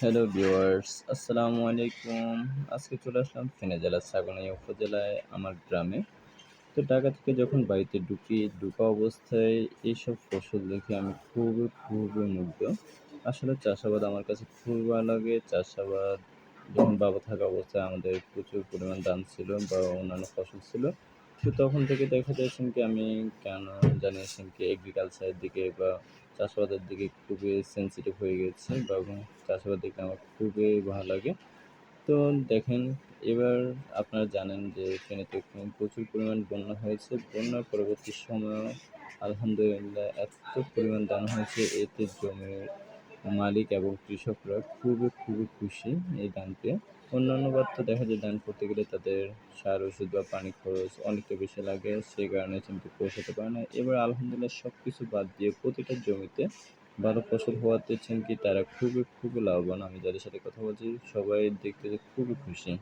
Hello viewers, আসসালামু আলাইকুম। আজকে চলে আসলাম ফেনী জেলার ছাগলনাইয়া উপজেলায় আমার গ্রামে। তো ঢাকা থেকে যখন বাড়িতে ঢুকি, ঢোকা অবস্থায় এইসব ফসল দেখে আমি খুবই মুগ্ধ। আসলে চাষাবাদ আমার কাছে খুবই ভালো লাগে। চাষাবাদ যখন বাবা থাকা অবস্থায় আমাদের প্রচুর পরিমাণ ধান ছিল বা অন্যান্য ফসল ছিল। তো তখন থেকে দেখা যাচ্ছে কি আমি কেন জানি কি এগ্রিকালচারের দিকে বা চাষাবাদের দিকে খুবই সেনসিটিভ হয়ে গেছি বা চাষাবাদ দেখতে আমার খুবই ভালো লাগে। তো দেখেন, এবার আপনারা জানেন যে ফেনীতে প্রচুর পরিমাণ বন্যা হয়েছে। বন্যার পরবর্তী সময়েও আলহামদুলিল্লাহ এত পরিমাণ দান হয়েছে, এতে জমির মালিক এবং কৃষকরা খুবই খুশি এই ধান পেয়ে। অন্যান্যবার তো দেখা যায় ধান করতে গেলে তাদের সার ওষুধ বা পানি খরচ অনেকটা বেশি লাগে, সেই কারণে কিন্তু পোষাতে পারে না। এবার আলহামদুলিল্লাহ সব কিছু বাদ দিয়ে প্রতিটা জমিতে ভালো ফসল হওয়াতে কি তারা খুবই লাভবান। আমি যাদের সাথে কথা বলছি সবাই দেখতে যে খুবই খুশি।